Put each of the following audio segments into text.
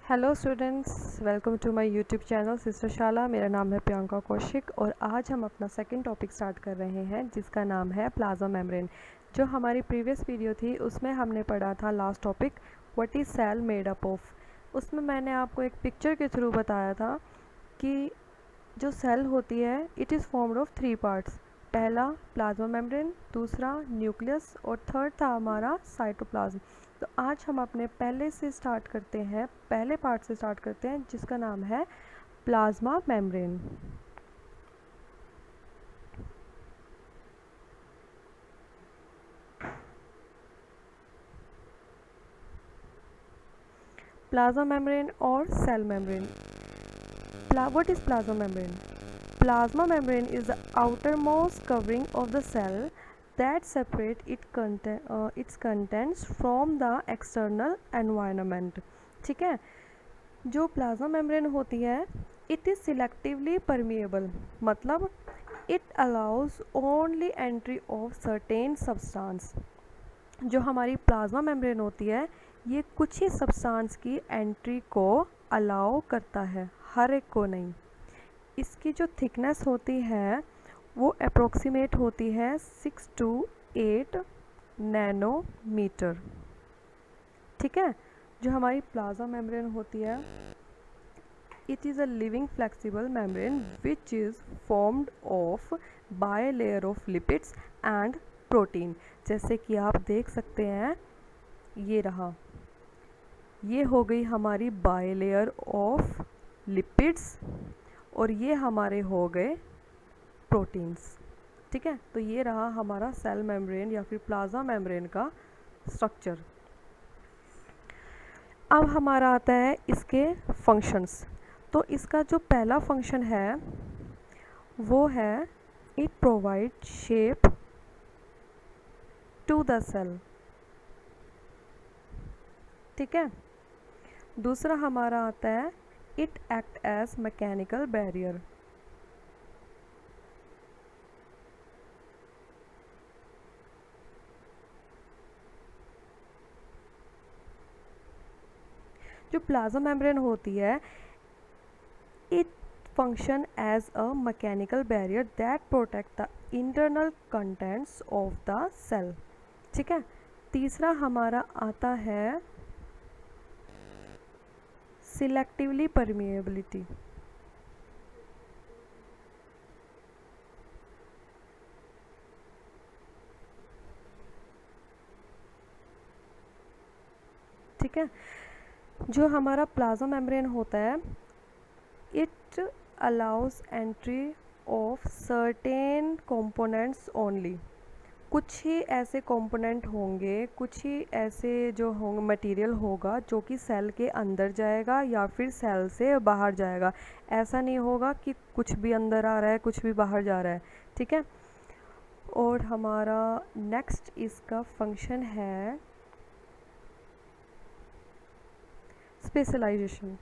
Hello students, welcome to my YouTube channel sister Shala. मेरा नाम है प्रियंका कौशिक और आज हम अपना सेकंड टॉपिक स्टार्ट कर रहे हैं जिसका नाम है प्लाज्मा मेम्ब्रेन। जो हमारी प्रीवियस वीडियो थी उसमें हमने पढ़ा था last topic what is cell made up of. उसमें मैंने आपको एक पिक्चर के थ्रू बताया था कि जो सेल होती है it is formed of 3 parts. पहला प्लाज्मा मेम्ब्रेन, दूसरा न्यूक्लियस और थर्ड था हमारा साइटोप्लाज्म। तो आज हम अपने पहले पार्ट से स्टार्ट करते हैं जिसका नाम है प्लाज्मा मेम्ब्रेन। प्लाज्मा मेम्ब्रेन और cell membrane. What is plasma membrane? Plasma membrane is the outermost covering of the cell that separate its contents from the external environment. ठीक है, जो प्लाज्मा मेम्ब्रेन होती है इट इज़ सिलेक्टिवली परमिएबल, मतलब it allows only entry of certain substance. जो हमारी plasma membrane होती है ये कुछ ही सब्सटेंस की एंट्री को अलाउ करता है, हर एक को नहीं। इसकी जो थिकनेस होती है वो अप्रोक्सीमेट होती है 6 to 8 नैनोमीटर। ठीक है, जो हमारी प्लाज्मा मेम्ब्रेन होती है it is a living flexible membrane which is formed of by layer of lipids and protein. जैसे कि आप देख सकते हैं, ये रहा, ये हो गई हमारी बाय लेयर ऑफ लिपिड्स और ये हमारे हो गए प्रोटीन्स। ठीक है, तो ये रहा हमारा सेल मेम्ब्रेन या फिर प्लाज्मा मेम्ब्रेन का स्ट्रक्चर। अब हमारा आता है इसके फंक्शंस। तो इसका जो पहला फंक्शन है वो है it provide shape to the cell. ठीक है, दूसरा हमारा आता है it act as mechanical barrier. जो प्लाज्मा मेम्ब्रेन होती है it function as a mechanical barrier that protect the internal contents of the cell. ठीक है, तीसरा हमारा आता है सिलेक्टिवली परमिएबिलिटी। ठीक है, जो हमारा प्लाज्मा मेम्ब्रेन होता है it allows entry of certain components only. कुछ ही ऐसे कंपोनेंट होंगे, कुछ ही ऐसे जो होंगे मटेरियल होगा जो कि सेल के अंदर जाएगा या फिर सेल से बाहर जाएगा। ऐसा नहीं होगा कि कुछ भी अंदर आ रहा है कुछ भी बाहर जा रहा है। ठीक है, और हमारा नेक्स्ट इसका फंक्शन है स्पेशलाइजेशन।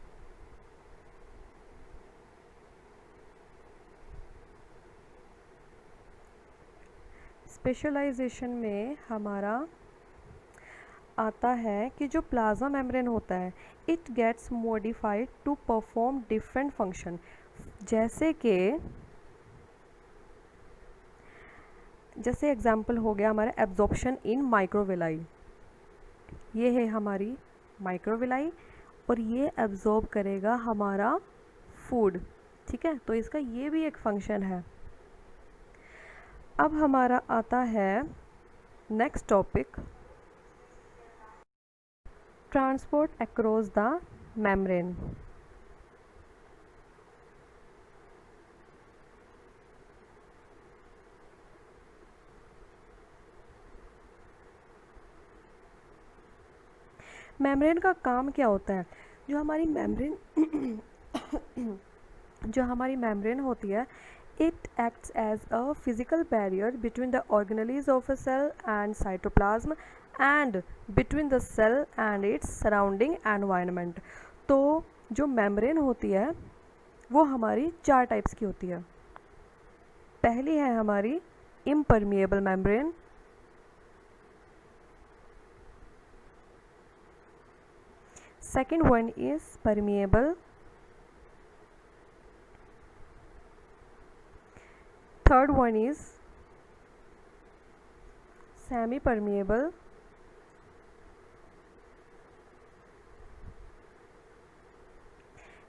स्पेशलाइजेशन में हमारा आता है कि जो प्लाज्मा मेम्ब्रेन होता है it gets modified to perform different function. जैसे एग्जांपल हो गया हमारा एब्जॉर्प्शन इन माइक्रोविलाई। ये है हमारी माइक्रोविलाई और ये एब्जॉर्ब करेगा हमारा फूड। ठीक है, तो इसका ये भी एक फंक्शन है। अब हमारा आता है next topic transport across the membrane. Membrane का काम क्या होता है? जो हमारी मेम्ब्रेन होती है it acts as a physical barrier between the organelles of a cell and cytoplasm and between the cell and its surrounding environment। तो जो मेम्ब्रेन होती है वो हमारी 4 टाइप्स की होती है। पहली है हमारी impermeable membrane, Second one is permeable. Third one is semi-permeable.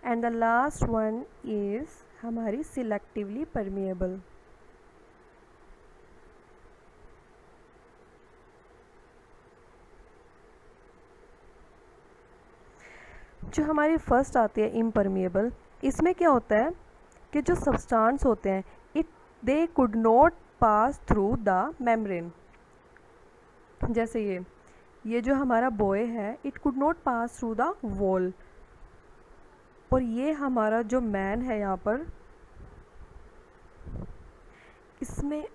And the last one is हमारी selectively permeable. जो हमारी फर्स्ट आती है इम्परमिएबल, इसमें क्या होता है कि जो सब्सटेंस होते हैं they could not pass through the membrane. जैसे ये जो हमारा बॉय है, it could not pass through the wall. और ये हमारा जो मैन है यहाँ पर, इसमें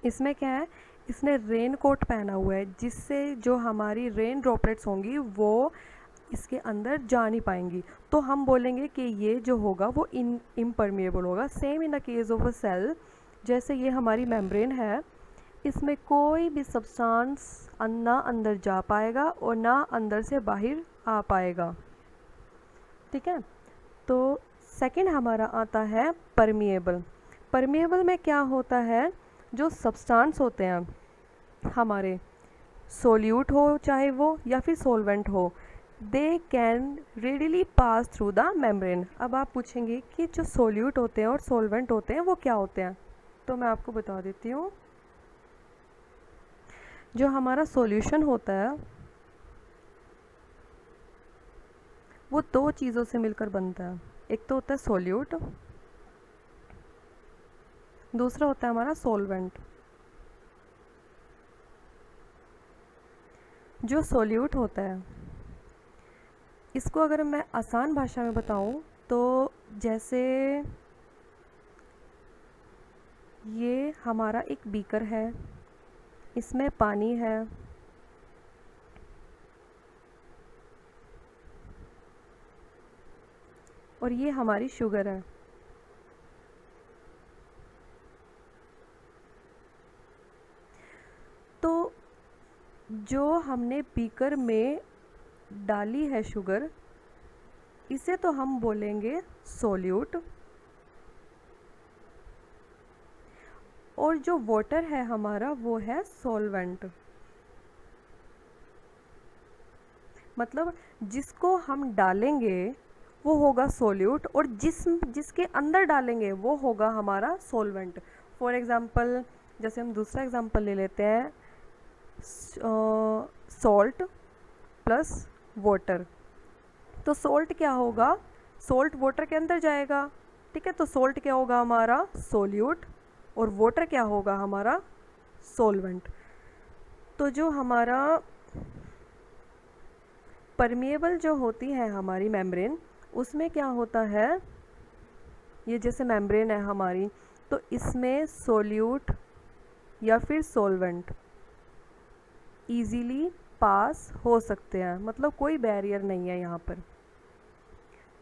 इसमें क्या है, इसने रेन कोट पहना हुआ है जिससे जो हमारी रेन ड्रॉपलेट्स होंगी वो इसके अंदर जा नहीं पाएंगी. तो हम बोलेंगे कि ये जो होगा वो इम्परमिएबल होगा. Same in the case of a cell. जैसे ये हमारी मेम्ब्रेन है, इसमें कोई भी सब्सटेंस ना अंदर जा पाएगा और ना अंदर से बाहर आ पाएगा. ठीक है. तो सेकंड हमारा आता है परमिएबल. परमिएबल में क्या होता है, जो सब्सटेंस होते हैं हमारे, सोल्यूट हो चाहे वो या फिर सोलवेंट हो, they can readily pass through the membrane. अब आप पूछेंगे कि जो सोल्यूट होते हैं और सोलवेंट होते हैं वो क्या होते हैं, तो मैं आपको बता देती हूँ. जो हमारा सॉल्यूशन होता है वो दो चीज़ों से मिलकर बनता है. एक तो होता है सोल्यूट, दूसरा होता है हमारा सोलवेंट. जो सोल्यूट होता है, इसको अगर मैं आसान भाषा में बताऊं तो जैसे ये हमारा एक बीकर है, इसमें पानी है, और ये हमारी शुगर है. तो जो हमने बीकर में डाली है शुगर, इसे तो हम बोलेंगे सोल्यूट. और जो वाटर है हमारा वो है सोलवेंट. मतलब जिसको हम डालेंगे वो होगा सोल्यूट और जिसके अंदर डालेंगे वो होगा हमारा सोलवेंट. फॉर एग्ज़ाम्पल, जैसे हम दूसरा एग्ज़ाम्पल ले लेते हैं, सॉल्ट प्लस वाटर. तो सॉल्ट क्या होगा, सॉल्ट वाटर के अंदर जाएगा. ठीक है. तो सॉल्ट क्या होगा हमारा सोल्यूट और वाटर क्या होगा हमारा सोलवेंट. तो जो हमारा परमिएबल जो होती है हमारी मेम्ब्रेन, उसमें क्या होता है, ये जैसे मेम्ब्रेन है हमारी, तो इसमें सोल्यूट या फिर सोलवेंट इजीली पास हो सकते हैं. मतलब कोई बैरियर नहीं है यहाँ पर.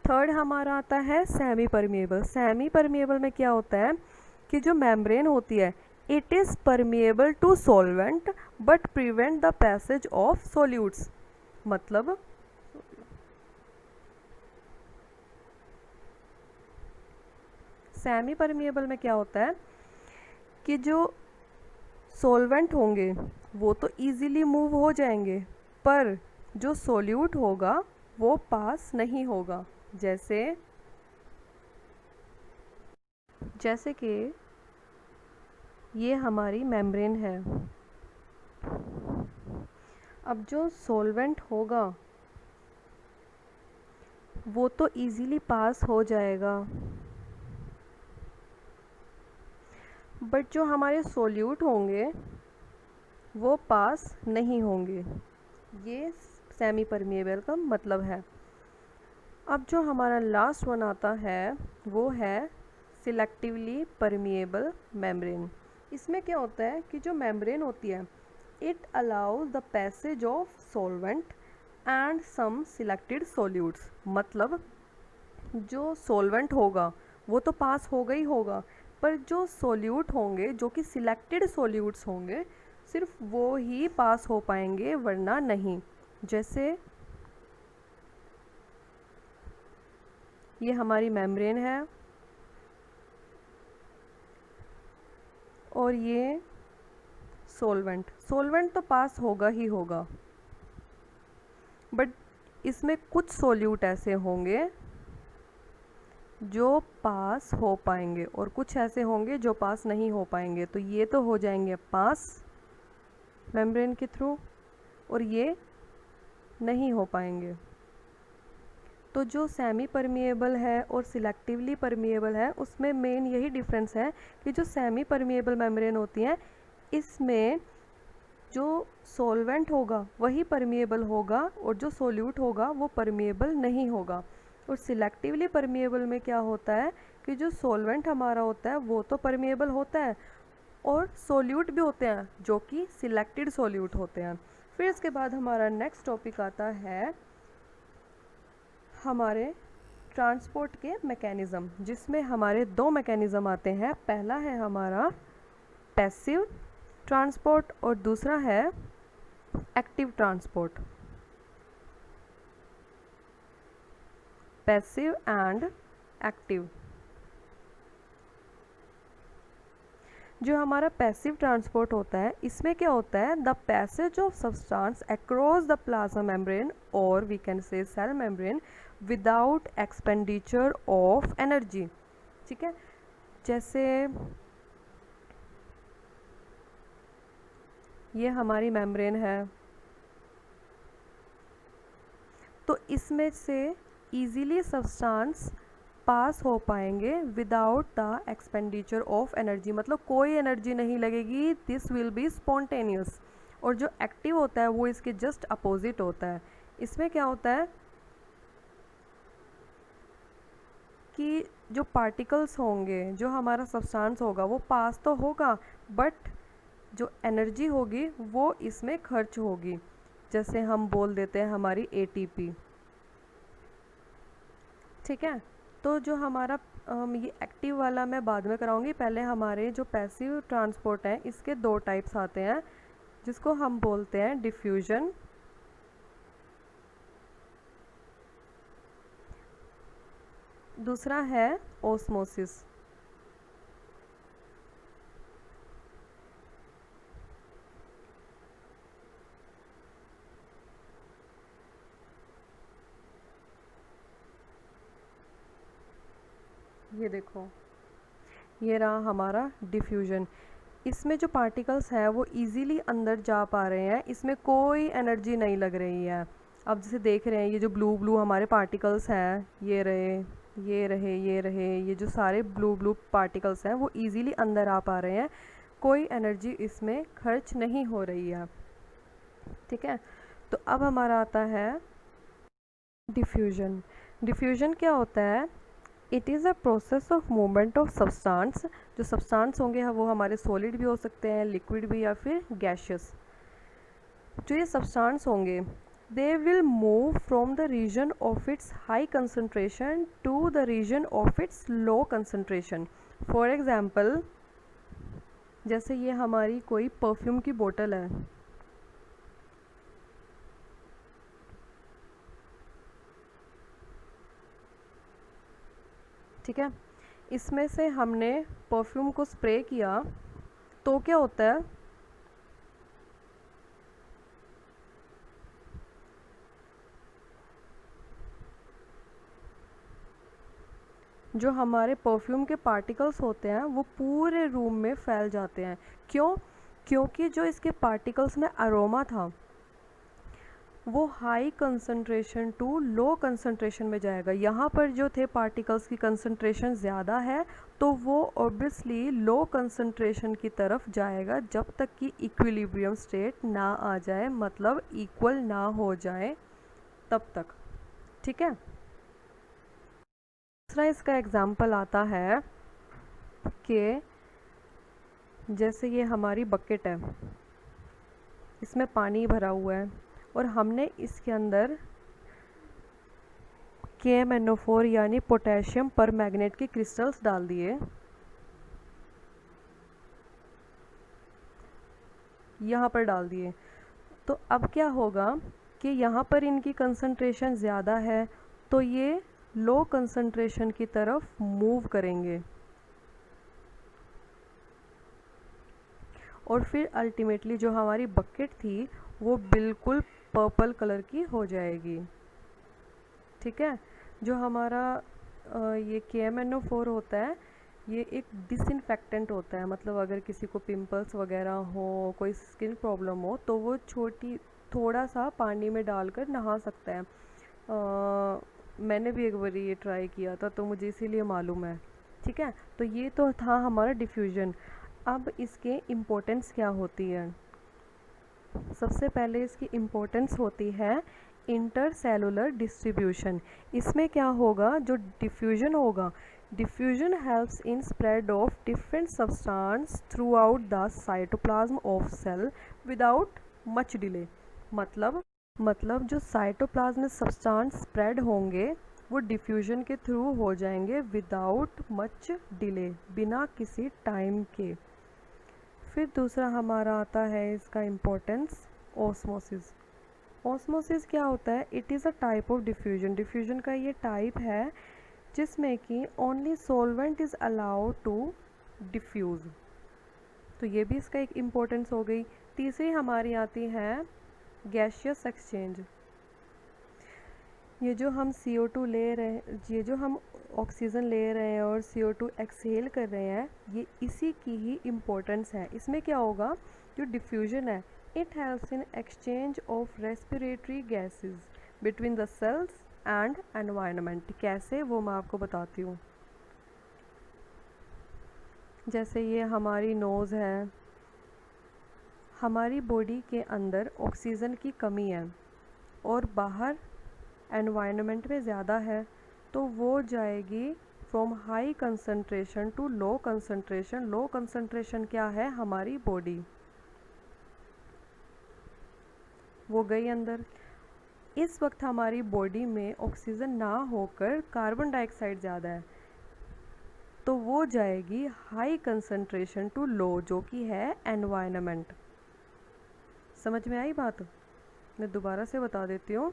थर्ड हमारा आता है सेमी परमिएबल. सेमी परमिएबल में क्या होता है कि जो मेम्ब्रेन होती है, it is permeable to solvent but prevent the passage of solutes. मतलब सेमी परमिएबल में क्या होता है कि जो सॉल्वेंट होंगे वो तो इजीली मूव हो जाएंगे, पर जो सोल्यूट होगा वो पास नहीं होगा. जैसे कि ये हमारी मेम्ब्रेन है. अब जो सॉल्वेंट होगा वो तो इजीली पास हो जाएगा, बट जो हमारे सोल्यूट होंगे वो पास नहीं होंगे. ये सेमी परमिएबल का मतलब है. अब जो हमारा लास्ट वन आता है वो है सिलेक्टिवली परमिएबल मेम्ब्रेन. इसमें क्या होता है कि जो मेम्ब्रेन होती है, it allows the passage of solvent and some selected solutes. मतलब जो सॉल्वेंट होगा वो तो पास होगा ही होगा, पर जो सोल्यूट होंगे, जो कि सिलेक्टेड सोल्यूट्स होंगे, सिर्फ वो ही पास हो पाएंगे वरना नहीं. जैसे ये हमारी मेम्ब्रेन है और ये सोलवेंट तो पास होगा ही होगा, बट इसमें कुछ सोल्यूट ऐसे होंगे जो पास हो पाएंगे और कुछ ऐसे होंगे जो पास नहीं हो पाएंगे। तो ये तो हो जाएंगे पास मेम्ब्रेन के थ्रू और ये नहीं हो पाएंगे। तो जो सेमी परमिएबल है और सिलेक्टिवली परमिएबल है उसमें मेन यही डिफरेंस है कि जो सेमी परमिएबल मेम्ब्रेन होती हैं इसमें जो सॉल्वेंट होगा वही परमिएबल होगा और जो सोल्यूट होगा वो परमिएबल नहीं होगा। और सिलेक्टिवली परमिएबल में क्या होता है कि जो सॉल्वेंट हमारा होता है वो तो परमिएबल होता है और सोल्यूट भी होते हैं जो कि सिलेक्टेड सोल्यूट होते हैं। फिर इसके बाद हमारा नेक्स्ट टॉपिक आता है हमारे ट्रांसपोर्ट के मैकेनिज़्म, जिसमें हमारे दो मैकेनिज़्म आते हैं। पहला है हमारा पैसिव ट्रांसपोर्ट और दूसरा है active transport. Passive and active. जो हमारा पैसिव ट्रांसपोर्ट होता है इसमें क्या होता है, the passage of substance across the plasma membrane और we can say cell membrane without expenditure of energy. ठीक है, जैसे ये हमारी मेम्ब्रेन है तो इसमें से इजीली सब्सटेंस पास हो पाएंगे without the expenditure of energy, मतलब कोई एनर्जी नहीं लगेगी, दिस विल बी स्पॉन्टेनियस। और जो एक्टिव होता है वो इसके जस्ट अपोजिट होता है। इसमें क्या होता है कि जो पार्टिकल्स होंगे, जो हमारा सब्सटेंस होगा वो पास तो होगा बट जो एनर्जी होगी वो इसमें खर्च होगी। जैसे हम बोल देते हैं हमारी एटीपी। ठीक है, तो जो हमारा ये एक्टिव वाला मैं बाद में कराऊंगी, पहले हमारे जो पैसिव ट्रांसपोर्ट है इसके दो टाइप्स आते हैं जिसको हम बोलते हैं डिफ्यूजन दूसरा है ओस्मोसिस। ये देखो, ये रहा हमारा डिफ्यूजन। इसमें जो पार्टिकल्स हैं वो इजीली अंदर जा पा रहे हैं, इसमें कोई एनर्जी नहीं लग रही है। अब जैसे देख रहे हैं ये जो ब्लू ब्लू हमारे पार्टिकल्स हैं, ये रहे, ये रहे, ये रहे, ये जो सारे ब्लू ब्लू पार्टिकल्स हैं वो इजीली अंदर आ पा रहे हैं, कोई एनर्जी इसमें खर्च नहीं हो रही है। ठीक है, तो अब हमारा आता है डिफ्यूजन। डिफ्यूजन क्या होता है, it is a process of movement of substance. जो सब्सटेंस होंगे वो हमारे सॉलिड भी हो सकते हैं, लिक्विड भी, या फिर गैशियस। जो ये सब्सटेंस होंगे they will move from the region of its high concentration to the region of its low concentration. For example, जैसे ये हमारी कोई परफ्यूम की बोतल है, ठीक है, इसमें से हमने परफ्यूम को स्प्रे किया तो क्या होता है, जो हमारे परफ्यूम के पार्टिकल्स होते हैं वो पूरे रूम में फैल जाते हैं। क्यों? क्योंकि जो इसके पार्टिकल्स में अरोमा था वो high concentration to low concentration में जाएगा। यहाँ पर जो थे पार्टिकल्स की कंसंट्रेशन ज़्यादा है तो वो ऑब्वियसली लो कंसंट्रेशन की तरफ जाएगा जब तक कि इक्विलिब्रियम स्टेट ना आ जाए, मतलब इक्वल ना हो जाए तब तक। ठीक है, दूसरा इसका एग्जाम्पल आता है कि जैसे ये हमारी बकेट है, इसमें पानी भरा हुआ है और हमने इसके अंदर KMnO4 यानी पोटेशियम परमैंगनेट के क्रिस्टल्स डाल दिए। यहाँ पर डाल दिए तो अब क्या होगा कि यहाँ पर इनकी कंसंट्रेशन ज़्यादा है तो ये लो कंसंट्रेशन की तरफ मूव करेंगे और फिर अल्टीमेटली जो हमारी बकेट थी वो बिल्कुल पर्पल कलर की हो जाएगी। ठीक है, जो हमारा ये KMNO4 होता है, ये एक डिसइंफेक्टेंट होता है। मतलब अगर किसी को पिंपल्स वगैरह हो, कोई स्किन प्रॉब्लम हो, तो वो थोड़ा सा पानी में डालकर नहा सकता है। मैंने भी एक बार ये ट्राई किया था, तो मुझे इसीलिए मालूम है। ठीक है, तो ये तो था हमारा डिफ्यूज़न। अब इसके इम्पोर्टेंस क्या होती है? सबसे पहले इसकी इम्पोर्टेंस होती है इंटरसेलुलर डिस्ट्रीब्यूशन। इसमें क्या होगा, जो डिफ्यूजन होगा, diffusion helps in spread of different substance throughout the cytoplasm of cell without much delay. मतलब जो साइटोप्लाज्म में सब्सटेंस स्प्रेड होंगे वो डिफ्यूजन के थ्रू हो जाएंगे विदाउट मच डिले, बिना किसी टाइम के। फिर दूसरा हमारा आता है इसका इम्पोर्टेंस, ऑस्मोसिस। ऑस्मोसिस क्या होता है? It is a type of diffusion. Diffusion का ये टाइप है जिसमें कि only solvent is allowed to diffuse. तो ये भी इसका एक इम्पोर्टेंस हो गई। तीसरी हमारी आती है गैसियस एक्सचेंज। ये जो हम CO2 ले रहे हैं, ये जो हम ऑक्सीजन ले रहे हैं और CO2 एक्सहेल कर रहे हैं, ये इसी की ही इम्पोर्टेंस है। इसमें क्या होगा, जो डिफ्यूजन है, it helps in exchange of respiratory gases between the cells and environment. कैसे, वो मैं आपको बताती हूँ। जैसे ये हमारी नोज़ है, हमारी बॉडी के अंदर ऑक्सीजन की कमी है और बाहर एनवायरनमेंट में ज़्यादा है, तो वो जाएगी from high concentration to low concentration. Low concentration क्या है? हमारी बॉडी, वो गई अंदर। इस वक्त हमारी बॉडी में ऑक्सीजन ना होकर कार्बन डाइऑक्साइड ज़्यादा है, तो वो जाएगी हाई कंसंट्रेशन टू लो, जो कि है एनवायरनमेंट। समझ में आई बात? मैं दोबारा से बता देती हूँ।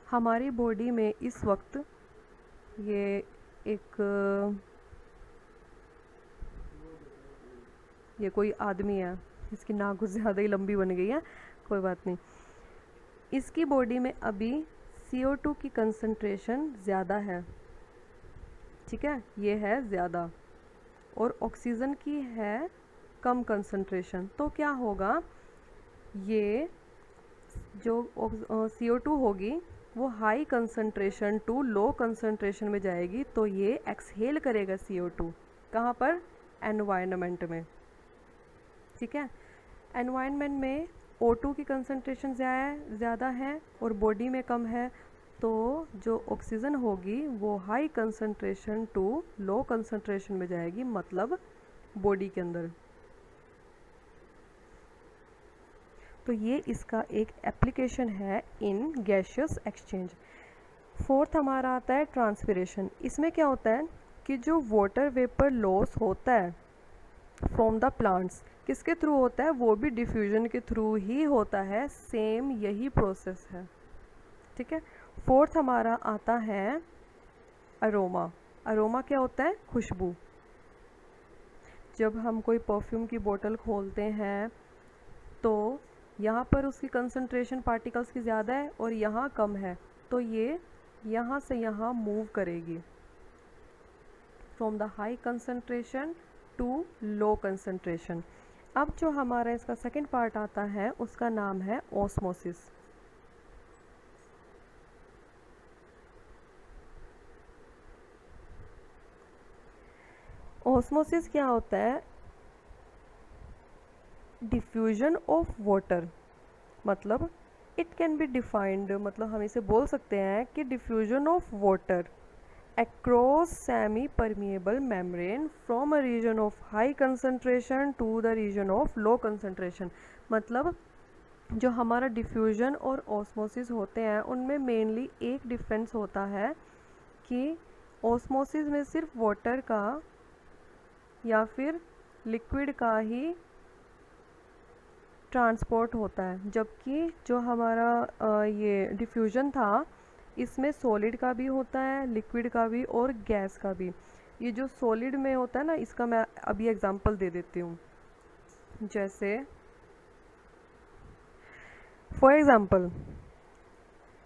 हमारी बॉडी में इस वक्त ये कोई आदमी है, इसकी नाक कुछ ज़्यादा ही लंबी बन गई है, कोई बात नहीं। इसकी बॉडी में अभी CO2 की कंसंट्रेशन ज़्यादा है। ठीक है, ये है ज़्यादा, और ऑक्सीजन की है कम कंसंट्रेशन। तो क्या होगा, ये जो CO2 होगी वो high concentration to low concentration में जाएगी, तो ये एक्सहेल करेगा CO2। कहाँ पर? एनवायरनमेंट में। ठीक है, एनवायरनमेंट में O2 की कंसंट्रेशन ज़्यादा है और बॉडी में कम है, तो जो ऑक्सीजन होगी वो high concentration to low concentration में जाएगी, मतलब बॉडी के अंदर। तो ये इसका एक एप्लीकेशन है इन गैसियस एक्सचेंज। फोर्थ हमारा आता है ट्रांसपिरेशन। इसमें क्या होता है कि जो वाटर वेपर लॉस होता है फ्रॉम द प्लांट्स, किसके थ्रू होता है? वो भी डिफ्यूजन के थ्रू ही होता है, सेम यही प्रोसेस है। ठीक है, फोर्थ हमारा आता है अरोमा। अरोमा क्या होता है? खुशबू। जब हम कोई परफ्यूम की बोतल खोलते हैं तो यहाँ पर उसकी कंसंट्रेशन पार्टिकल्स की ज़्यादा है और यहाँ कम है, तो ये यहाँ से यहाँ मूव करेगी from the high concentration to low concentration. अब जो हमारा इसका सेकंड पार्ट आता है उसका नाम है ऑस्मोसिस। ऑस्मोसिस क्या होता है? Diffusion of water. मतलब इट कैन बी डिफाइंड, मतलब हम इसे बोल सकते हैं कि diffusion of water across semi permeable membrane from a region of high concentration to the region of low concentration। मतलब जो हमारा डिफ्यूजन और ऑस्मोसिस होते हैं उनमें मेनली एक डिफरेंस होता है कि ऑस्मोसिस में सिर्फ वाटर का या फिर लिक्विड का ही ट्रांसपोर्ट होता है, जबकि जो हमारा ये डिफ्यूजन था इसमें सॉलिड का भी होता है, लिक्विड का भी और गैस का भी। ये जो सॉलिड में होता है ना, इसका मैं अभी एग्जांपल दे देती हूँ। जैसे for example,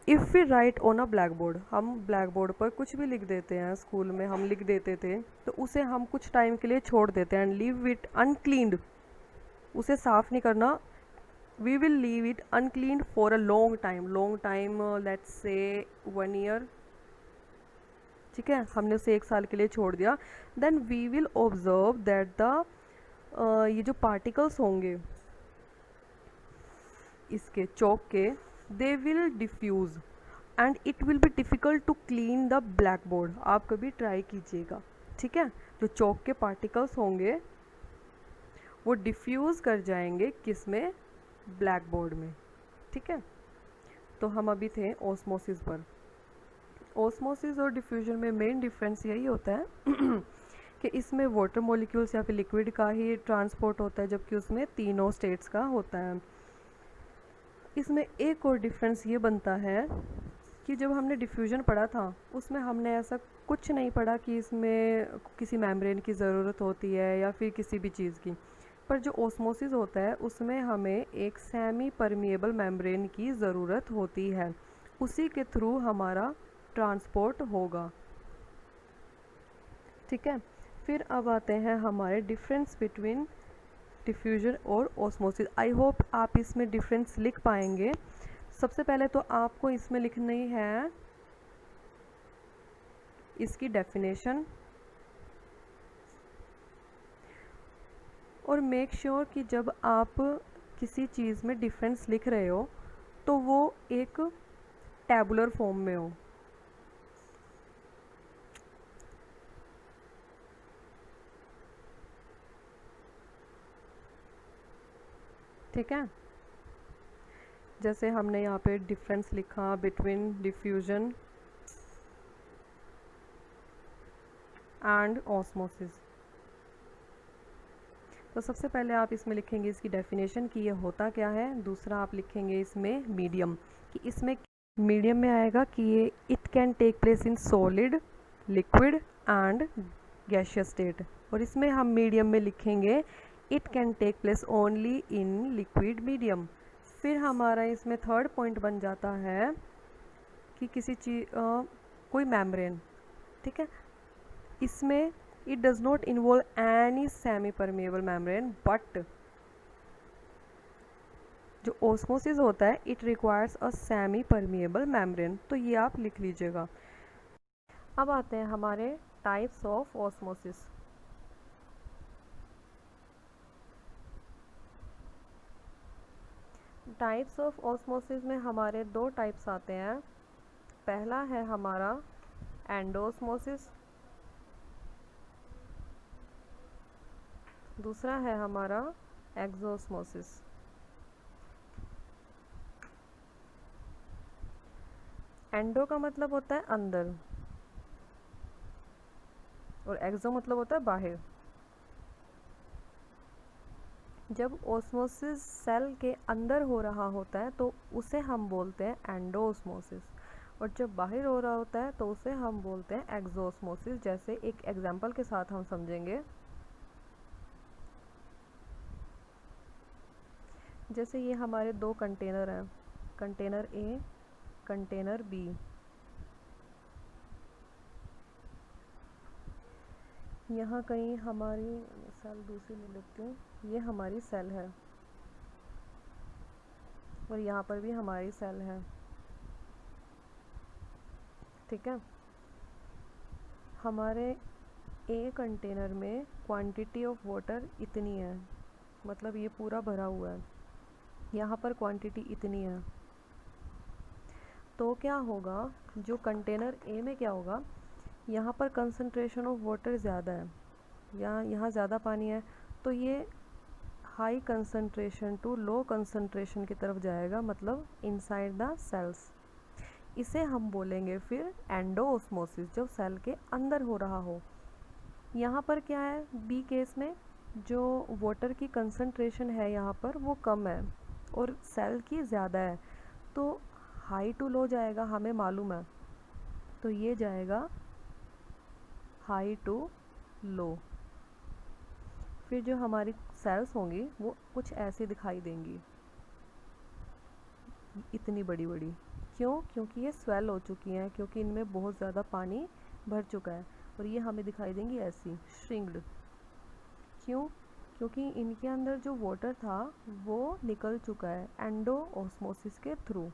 if we write on a black board, हम ब्लैक बोर्ड पर कुछ भी लिख देते हैं, स्कूल में हम लिख देते थे, तो उसे हम कुछ टाइम के लिए छोड़ देते हैं, एंड लीव इट अनक्लीन्ड, उसे साफ नहीं करना, we will leave it uncleaned for a long time, let's say 1 year, ठीक है, हमने उसे 1 साल के लिए छोड़ दिया। Then we will observe that the ये जो पार्टिकल्स होंगे इसके चौक के, they will diffuse and it will be difficult to clean the black board. आप कभी ट्राई कीजिएगा, ठीक है। जो चौक के पार्टिकल्स होंगे वो डिफ्यूज़ कर जाएंगे किस में, ब्लैक बोर्ड में, ठीक है। तो हम अभी थे ऑस्मोसिस पर। ऑस्मोसिस और डिफ्यूजन में मेन डिफरेंस यही होता है कि इसमें वाटर मॉलिक्यूल्स या फिर लिक्विड का ही ट्रांसपोर्ट होता है, जबकि उसमें तीनों स्टेट्स का होता है। इसमें एक और डिफरेंस ये बनता है कि जब हमने डिफ्यूजन पढ़ा था उसमें हमने ऐसा कुछ नहीं पढ़ा कि इसमें किसी मेम्ब्रेन की ज़रूरत होती है या फिर किसी भी चीज़ की। पर जो ऑस्मोसिस होता है उसमें हमें एक सेमी परमिएबल मेम्ब्रेन की ज़रूरत होती है, उसी के थ्रू हमारा ट्रांसपोर्ट होगा, ठीक है। फिर अब आते हैं हमारे डिफरेंस बिटवीन डिफ्यूजन और ऑस्मोसिस। आई होप आप इसमें डिफरेंस लिख पाएंगे। सबसे पहले तो आपको इसमें लिखनी है इसकी डेफिनेशन, और मेक श्योर कि जब आप किसी चीज़ में डिफरेंस लिख रहे हो तो वो एक टैबुलर फॉर्म में हो, ठीक है। जैसे हमने यहाँ पे डिफरेंस लिखा बिटवीन डिफ्यूजन एंड ऑस्मोसिस। तो सबसे पहले आप इसमें लिखेंगे इसकी डेफिनेशन कि ये होता क्या है। दूसरा आप लिखेंगे इसमें मीडियम, कि इसमें मीडियम में आएगा कि ये it can take place in solid, liquid and gaseous state. और इसमें हम मीडियम में लिखेंगे it can take place only in liquid medium. फिर हमारा इसमें थर्ड पॉइंट बन जाता है कि किसी चीज़ कोई मेम्ब्रेन, ठीक है, इसमें it does not involve any semi permeable membrane, but जो ऑस्मोसिस होता है it requires a semi permeable membrane। तो ये आप लिख लीजिएगा। अब आते हैं हमारे types of osmosis. Types of osmosis में हमारे दो टाइप्स आते हैं। पहला है हमारा एंडोस्मोसिस, दूसरा है हमारा एक्सोस्मोसिस। एंडो का मतलब होता है अंदर और एक्सो मतलब होता है बाहर। जब ऑस्मोसिस सेल के अंदर हो रहा होता है तो उसे हम बोलते हैं एंडोस्मोसिस, और जब बाहर हो रहा होता है तो उसे हम बोलते हैं एक्सोस्मोसिस। जैसे एक एग्जांपल के साथ हम समझेंगे। जैसे ये हमारे दो कंटेनर हैं, कंटेनर ए, कंटेनर बी। यहाँ कहीं हमारी सेल दूसरी ले लेती हूँ, ये हमारी सेल है और यहाँ पर भी हमारी सेल है, ठीक है। हमारे ए कंटेनर में क्वांटिटी ऑफ वाटर इतनी है, मतलब ये पूरा भरा हुआ है, यहाँ पर क्वांटिटी इतनी है। तो क्या होगा, जो कंटेनर ए में क्या होगा, यहाँ पर कंसंट्रेशन ऑफ वाटर ज़्यादा है, यहाँ ज़्यादा पानी है, तो ये high concentration to low concentration की तरफ जाएगा, मतलब इनसाइड द सेल्स। इसे हम बोलेंगे फिर एंडोस्मोसिस, जब सेल के अंदर हो रहा हो। यहाँ पर क्या है, बी केस में जो वाटर की कंसंट्रेशन है यहाँ पर वो कम है और सेल की ज़्यादा है, तो हाई टू लो जाएगा, हमें मालूम है। तो ये जाएगा हाई टू लो। फिर जो हमारी सेल्स होंगी वो कुछ ऐसे दिखाई देंगी, इतनी बड़ी बड़ी। क्यों? क्योंकि ये स्वेल हो चुकी हैं, क्योंकि इनमें बहुत ज़्यादा पानी भर चुका है। और ये हमें दिखाई देंगी ऐसी श्रिंक्ड। क्यों? क्योंकि इनके अंदर जो वाटर था वो निकल चुका है एंडो ऑस्मोसिस के थ्रू।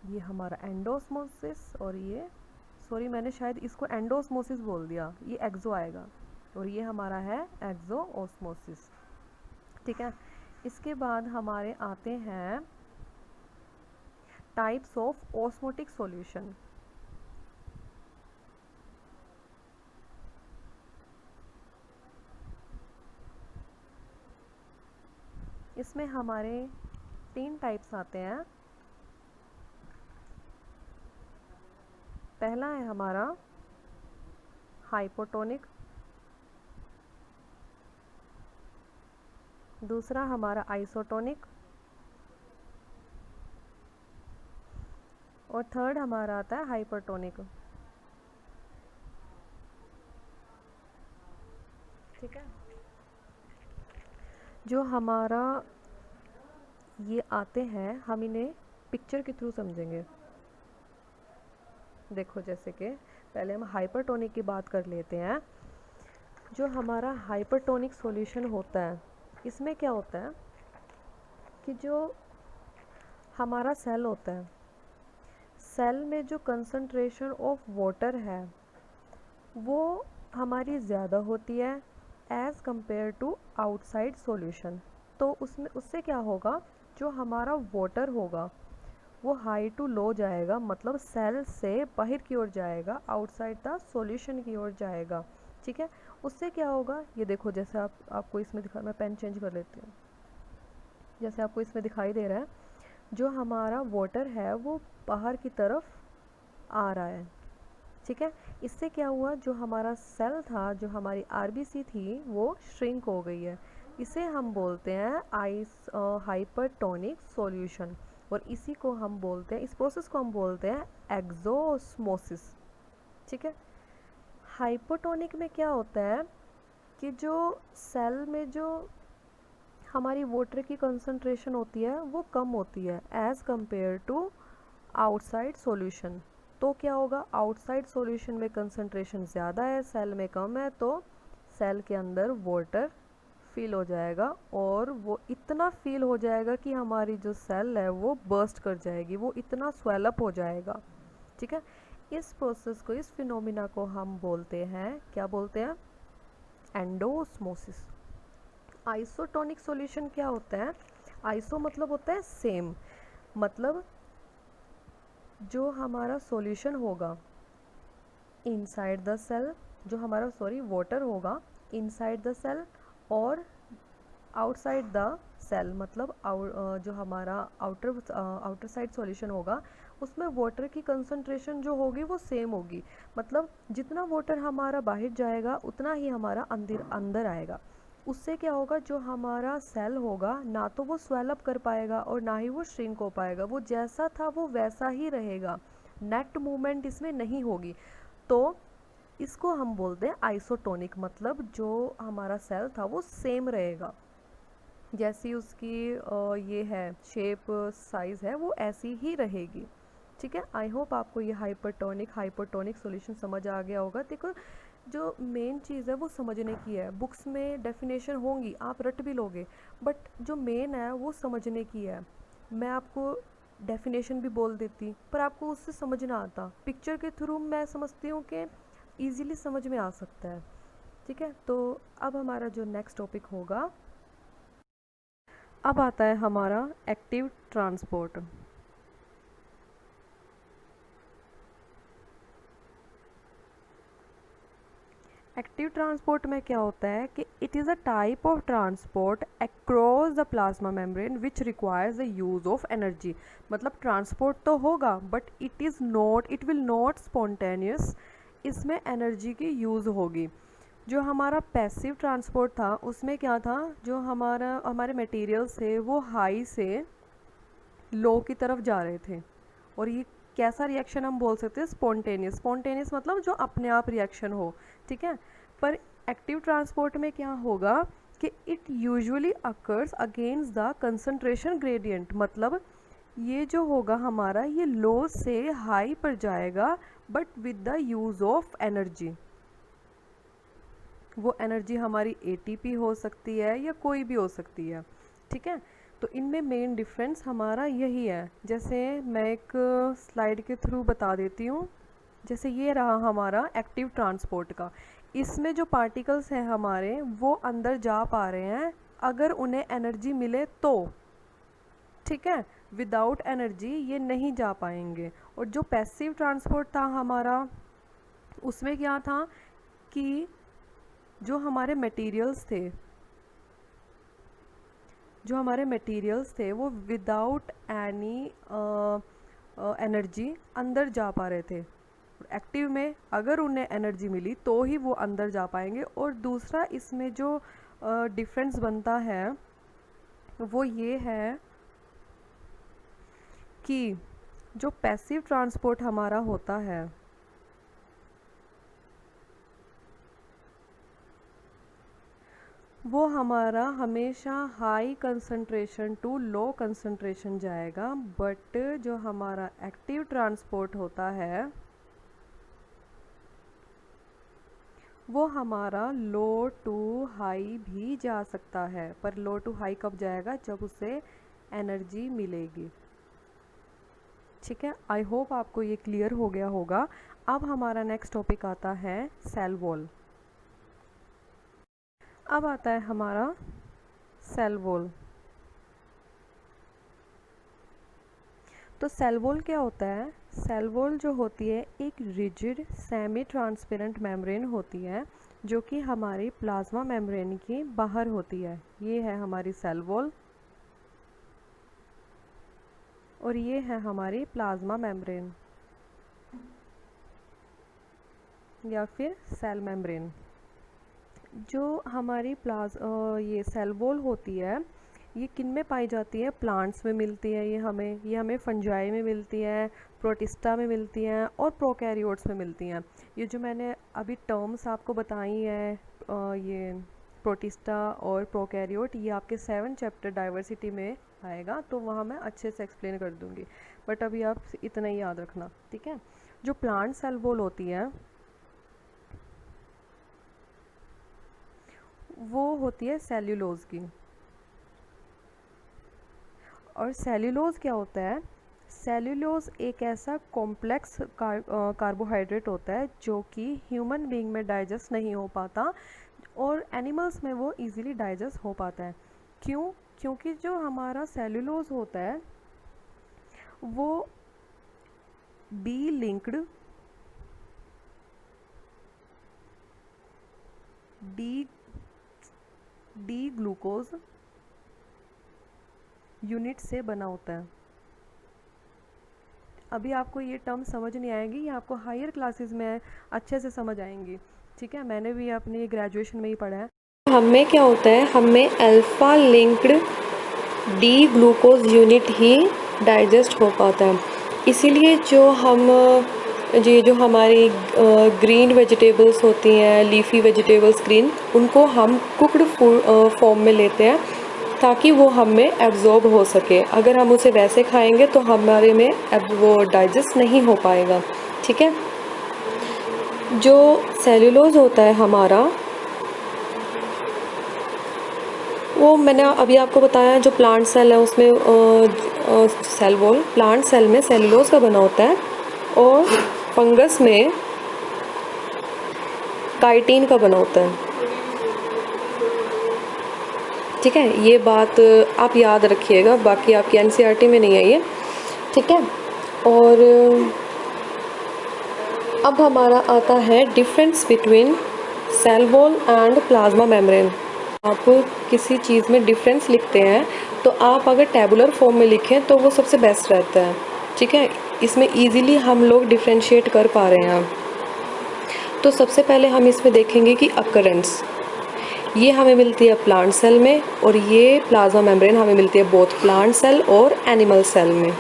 ये हमारा एंडोस्मोसिस, और ये सॉरी मैंने शायद इसको एंडोस्मोसिस बोल दिया, ये एक्सो आएगा, और ये हमारा है एक्सो ऑस्मोसिस। ठीक है। इसके बाद हमारे आते हैं टाइप्स ऑफ ऑस्मोटिक सॉल्यूशन। इसमें हमारे 3 टाइप्स आते हैं। पहला है हमारा हाइपोटोनिक, दूसरा हमारा आइसोटोनिक, और थर्ड हमारा आता है हाइपरटोनिक। ठीक है। जो हमारा ये आते हैं हम इन्हें पिक्चर के थ्रू समझेंगे। देखो जैसे कि पहले हम हाइपरटोनिक की बात कर लेते हैं। जो हमारा हाइपरटोनिक सॉल्यूशन होता है, इसमें क्या होता है कि जो हमारा सेल होता है, सेल में जो कंसंट्रेशन ऑफ वाटर है वो हमारी ज़्यादा होती है as compare to outside solution. तो उसमें उससे क्या होगा, जो हमारा वाटर होगा वो हाई टू लो जाएगा, मतलब सेल से बाहर की ओर जाएगा, आउटसाइड द सॉल्यूशन की ओर जाएगा। ठीक है। उससे क्या होगा, ये देखो जैसे आपको इसमें दिखा, मैं पेन चेंज कर लेती हूँ। जैसे आपको इसमें दिखाई दे रहा है, जो हमारा वाटर है वो बाहर की तरफ आ रहा है। ठीक है। इससे क्या हुआ, जो हमारा सेल था, जो हमारी आरबीसी थी, वो श्रिंक हो गई है। इसे हम बोलते हैं हाइपरटोनिक सॉल्यूशन, और इसी को हम बोलते हैं, इस प्रोसेस को हम बोलते हैं एक्सोस्मोसिस। ठीक है। हाइपोटोनिक में क्या होता है कि जो सेल में जो हमारी वाटर की कंसंट्रेशन होती है वो कम होती है as compare to outside solution. तो क्या होगा, आउटसाइड सॉल्यूशन में कंसंट्रेशन ज़्यादा है, सेल में कम है, तो सेल के अंदर वाटर फील हो जाएगा, और वो इतना फील हो जाएगा कि हमारी जो सेल है वो बर्स्ट कर जाएगी, वो इतना स्वेलअप हो जाएगा। ठीक है। इस प्रोसेस को, इस फिनोमिना को हम बोलते हैं, क्या बोलते हैं, एंडोस्मोसिस। आइसोटोनिक सॉल्यूशन क्या होता है, आइसो मतलब होता है सेम, मतलब जो हमारा सॉल्यूशन होगा इनसाइड द सेल, जो हमारा वाटर होगा इनसाइड द सेल और आउटसाइड द सेल, मतलब जो हमारा आउटर साइड सॉल्यूशन होगा उसमें वाटर की कंसंट्रेशन जो होगी वो सेम होगी, मतलब जितना वाटर हमारा बाहर जाएगा उतना ही हमारा अंदर आएगा। उससे क्या होगा, जो हमारा सेल होगा ना तो वो स्वेलअप कर पाएगा और ना ही वो श्रिंक हो पाएगा, वो जैसा था वो वैसा ही रहेगा, नेट मूवमेंट इसमें नहीं होगी। तो इसको हम बोलते हैं आइसोटोनिक, मतलब जो हमारा सेल था वो सेम रहेगा, जैसी उसकी ये है शेप साइज़ है वो ऐसी ही रहेगी। ठीक है। आई होप आपको ये हाइपरटोनिक सॉल्यूशन समझ आ गया होगा। देखो जो मेन चीज़ है वो समझने की है, बुक्स में डेफिनेशन होंगी आप रट भी लोगे, बट जो मेन है वो समझने की है। मैं आपको डेफिनेशन भी बोल देती पर आपको उससे समझ ना आता, पिक्चर के थ्रू मैं समझती हूँ कि ईज़िली समझ में आ सकता है। ठीक है। तो अब हमारा जो नेक्स्ट टॉपिक होगा, अब आता है हमारा एक्टिव ट्रांसपोर्ट। एक्टिव ट्रांसपोर्ट में क्या होता है कि it is a type of transport across the plasma membrane which requires the use of energy. मतलब ट्रांसपोर्ट तो होगा but it will not spontaneous, इसमें एनर्जी की यूज़ होगी। जो हमारा पैसिव ट्रांसपोर्ट था उसमें क्या था, जो हमारे मटेरियल्स थे वो हाई से लो की तरफ जा रहे थे, और ये कैसा रिएक्शन हम बोल सकते हैं, स्पॉन्टेनियस। स्पॉन्टेनियस मतलब जो अपने आप रिएक्शन हो, ठीक है। पर एक्टिव ट्रांसपोर्ट में क्या होगा कि it usually occurs against the concentration gradient, मतलब ये जो होगा हमारा, ये लो से हाई पर जाएगा but with the use of energy. वो एनर्जी हमारी एटीपी हो सकती है या कोई भी हो सकती है, ठीक है। तो इनमें मेन डिफरेंस हमारा यही है। जैसे मैं एक स्लाइड के थ्रू बता देती हूँ। जैसे ये रहा हमारा एक्टिव ट्रांसपोर्ट का, इसमें जो पार्टिकल्स हैं हमारे वो अंदर जा पा रहे हैं अगर उन्हें एनर्जी मिले तो, ठीक है। विदाउट एनर्जी ये नहीं जा पाएंगे। और जो पैसिव ट्रांसपोर्ट था हमारा, उसमें क्या था कि जो हमारे मटेरियल्स थे वो विदाउट एनी एनर्जी अंदर जा पा रहे थे। एक्टिव में अगर उन्हें एनर्जी मिली तो ही वो अंदर जा पाएंगे। और दूसरा इसमें जो डिफरेंस बनता है वो ये है कि जो पैसिव ट्रांसपोर्ट हमारा होता है वो हमारा हमेशा high concentration to low concentration जाएगा, बट जो हमारा एक्टिव ट्रांसपोर्ट होता है वो हमारा लो टू हाई भी जा सकता है। पर लो टू हाई कब जाएगा, जब उसे एनर्जी मिलेगी, ठीक है। आई होप आपको ये क्लियर हो गया होगा। अब हमारा नेक्स्ट टॉपिक आता है सेल वॉल। अब आता है हमारा सेल वॉल। तो सेल वॉल क्या होता है? सेल वॉल जो होती है एक रिजिड सेमी ट्रांसपेरेंट मेम्ब्रेन होती है जो कि हमारी प्लाज्मा मेम्ब्रेन के बाहर होती है। ये है हमारी सेल वॉल और ये है हमारी प्लाज्मा मेम्ब्रेन या फिर सेल मेम्ब्रेन। जो हमारी ये सेल वॉल होती है ये किन में पाई जाती है? प्लांट्स में मिलती है। ये हमें फंजाई में मिलती है, प्रोटिस्टा में मिलती हैं और प्रोकैरियोट्स में मिलती हैं। ये जो मैंने अभी टर्म्स आपको बताई है, ये प्रोटिस्टा और प्रोकैरियोट, ये आपके 7 चैप्टर डाइवर्सिटी में आएगा, तो वहाँ मैं अच्छे से एक्सप्लेन कर दूँगी। बट अभी आप इतना ही याद रखना, ठीक है। जो प्लांट सेल वॉल होती है वो होती है सेल्यूलोज की। और सेल्यूलोज क्या होता है? सेल्यूलोज एक ऐसा कॉम्प्लेक्स कार्बोहाइड्रेट होता है जो कि ह्यूमन बीइंग में डाइजेस्ट नहीं हो पाता और एनिमल्स में वो इजीली डाइजेस्ट हो पाता है। क्यों? क्योंकि जो हमारा सेल्यूलोज होता है वो be linked D glucose unit से बना होता है। अभी आपको ये टर्म समझ नहीं आएगी, ये आपको हायर क्लासेस में अच्छे से समझ आएंगी, ठीक है। मैंने भी अपनी ग्रेजुएशन में ही पढ़ा है। हमें क्या होता है, हमें alpha linked D glucose unit ही डाइजेस्ट हो पाता है। इसीलिए जो हमारी ग्रीन वेजिटेबल्स होती हैं, लीफी वेजिटेबल्स ग्रीन, उनको हम कुकड फॉर्म में लेते हैं ताकि वो हमें एब्जॉर्ब हो सके। अगर हम उसे वैसे खाएंगे तो हमारे में अब वो डाइजेस्ट नहीं हो पाएगा, ठीक है। जो सेल्यूलोज होता है हमारा, वो मैंने अभी आपको बताया, जो प्लांट सेल है उसमें सेल वॉल प्लांट सेल में सेल्यूलोज का बना होता है और फंगस में काइटिन का बना होता है, ठीक है। ये बात आप याद रखिएगा, बाकी आपकी एनसीईआरटी में नहीं है ये, ठीक है। और अब हमारा आता है difference between cell wall and plasma membrane. आप किसी चीज़ में डिफरेंस लिखते हैं तो आप अगर टेबुलर फॉर्म में लिखें तो वो सबसे बेस्ट रहता है, ठीक है। इसमें इजीली हम लोग डिफरेंशिएट कर पा रहे हैं। तो सबसे पहले हम इसमें देखेंगे कि अकरेंस, ये हमें मिलती है प्लांट सेल में और ये प्लाज्मा मेम्ब्रेन हमें मिलती है बोथ प्लांट सेल और एनिमल सेल में।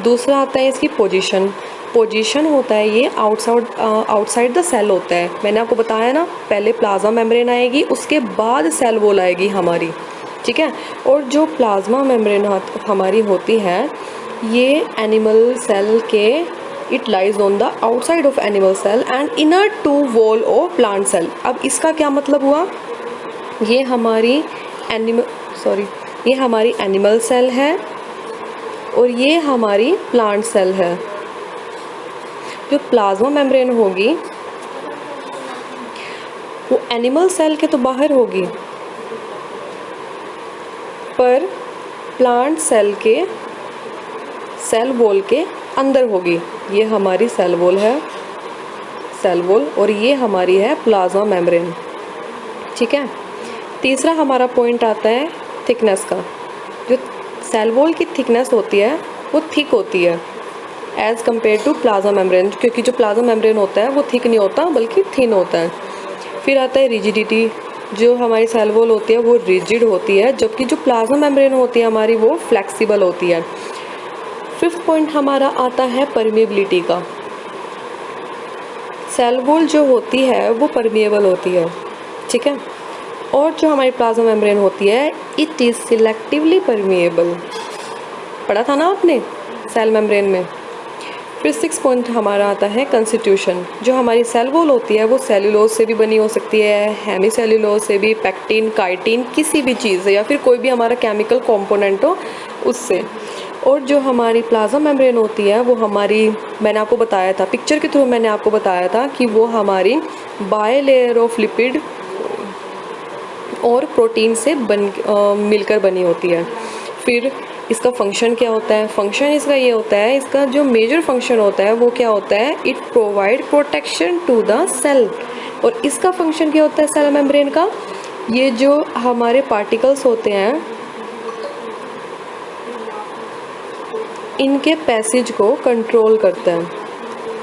दूसरा आता है इसकी पोजीशन, पोजीशन होता है ये आउटसाइड द सेल होता है। मैंने आपको बताया ना, पहले प्लाज्मा मेम्ब्रेन आएगी, उसके बाद सेल वॉल आएगी हमारी, ठीक है। और जो प्लाज्मा मेम्ब्रेन हमारी होती है, ये एनिमल सेल के it lies on the outside of animal cell and inner to wall of plant cell. अब इसका क्या मतलब हुआ, ये हमारी एनिमल सेल है और ये हमारी प्लांट सेल है। जो प्लाज्मा मेम्ब्रेन होगी वो एनिमल सेल के तो बाहर होगी, पर प्लांट सेल के सेल वॉल के अंदर होगी। ये हमारी सेल वॉल है, सेल वॉल, और ये हमारी है प्लाज्मा मेम्ब्रेन, ठीक है। तीसरा हमारा पॉइंट आता है थिकनेस का। जो सेल वॉल की थिकनेस होती है वो थिक होती है as compare to plasma membrane, क्योंकि जो प्लाज्मा मेम्ब्रेन होता है वो थिक नहीं होता बल्कि थिन होता है। फिर आता है रिजिडिटी। जो हमारी सेल वॉल होती है वो रिजिड होती है, जबकि जो प्लाज्मा मेम्ब्रेन होती है हमारी वो फ्लेक्सिबल होती है। फिफ्थ पॉइंट हमारा आता है परमिएबिलिटी का। सेल वॉल जो होती है वो परमिएबल होती है, ठीक है। और जो हमारी प्लाज्मा मेम्ब्रेन होती है इट इज़ सिलेक्टिवली परमिएबल। पढ़ा था ना आपने सेल मेम्ब्रेन में। फिर सिक्स पॉइंट हमारा आता है कंस्टिट्यूशन। जो हमारी सेल वॉल होती है वो सेल्यूलोज से भी बनी हो सकती है, हेमी सेल्यूलोज से भी, पैक्टिन, काइटिन, किसी भी चीज़ से, या फिर कोई भी हमारा केमिकल कंपोनेंट हो उससे। और जो हमारी प्लाज्मा मेम्ब्रेन होती है वो हमारी, मैंने आपको बताया था पिक्चर के थ्रू, मैंने आपको बताया था कि वो हमारी बाय लेयर ऑफ लिपिड और प्रोटीन से मिलकर बनी होती है। फिर इसका फंक्शन क्या होता है, फंक्शन इसका ये होता है, इसका जो मेजर फंक्शन होता है वो क्या होता है, it provide protection to the cell. और इसका फंक्शन क्या होता है सेल मेम्ब्रेन का, ये जो हमारे पार्टिकल्स होते हैं इनके पैसेज को कंट्रोल करता है।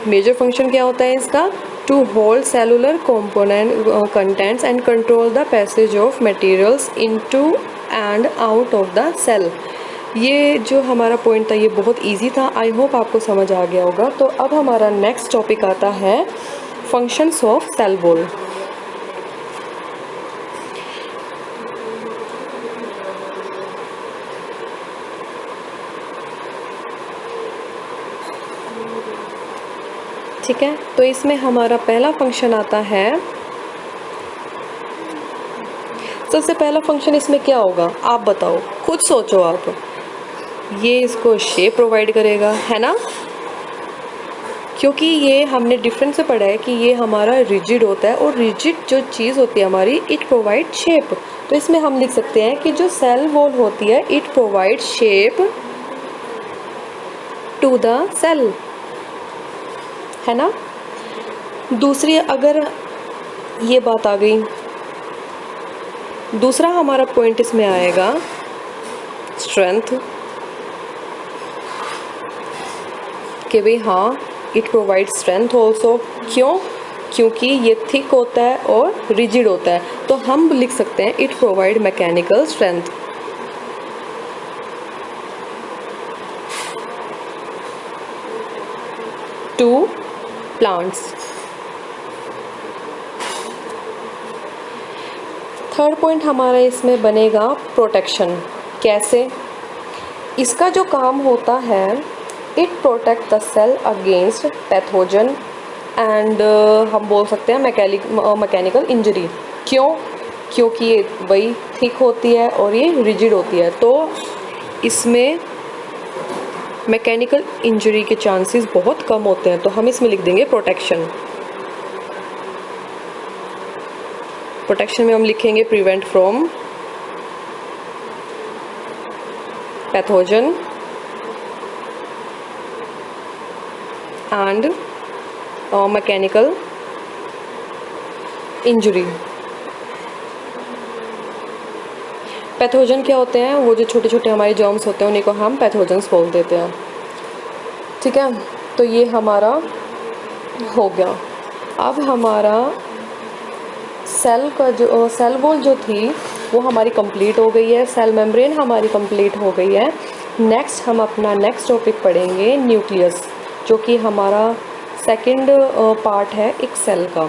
मेजर फंक्शन क्या होता है इसका, to hold cellular contents and control the passage of materials into and out of the cell. ये जो हमारा पॉइंट था ये बहुत इजी था, आई होप आपको समझ आ गया होगा। तो अब हमारा नेक्स्ट टॉपिक आता है फंक्शंस ऑफ सेल वॉल। ठीक है, तो इसमें हमारा पहला फंक्शन आता है, सबसे पहला फंक्शन इसमें क्या होगा आप बताओ, खुद सोचो आप। ये इसको शेप प्रोवाइड करेगा, है ना, क्योंकि ये हमने डिफरेंस से पढ़ा है कि ये हमारा रिजिड होता है और रिजिड जो चीज़ होती है हमारी इट प्रोवाइड शेप। तो इसमें हम लिख सकते हैं कि जो सेल वॉल होती है it provide shape to the cell, है ना। दूसरी अगर ये बात आ गई, दूसरा हमारा पॉइंट इसमें आएगा स्ट्रेंथ, कि भाई हाँ इट प्रोवाइड स्ट्रेंथ ऑल्सो। क्यों, क्योंकि ये थिक होता है और रिजिड होता है, तो हम लिख सकते हैं it provide mechanical strength. To plants. Third point हमारा इसमें बनेगा प्रोटेक्शन। कैसे, इसका जो काम होता है it protect the cell against pathogen and हम बोल सकते हैं मैकेनिकल इंजरी। क्यों, क्योंकि ये वही थिक होती है और ये रिजिड होती है, तो इसमें मैकेनिकल इंजरी के चांसेस बहुत कम होते हैं। तो हम इसमें लिख देंगे प्रोटेक्शन। प्रोटेक्शन में हम लिखेंगे prevent from pathogen and mechanical injury. Pathogen क्या होते हैं, वो जो छोटे छोटे हमारे जर्म्स होते हैं उन्हीं को हम पैथोजन्स बोल देते हैं, ठीक है। तो ये हमारा हो गया। अब हमारा सेल का जो सेल वॉल जो थी वो हमारी कंप्लीट हो गई है, सेल मेम्ब्रेन हमारी कंप्लीट हो गई है। नेक्स्ट हम अपना नेक्स्ट टॉपिक पढ़ेंगे न्यूक्लियस। जो कि हमारा सेकंड पार्ट है एक सेल का।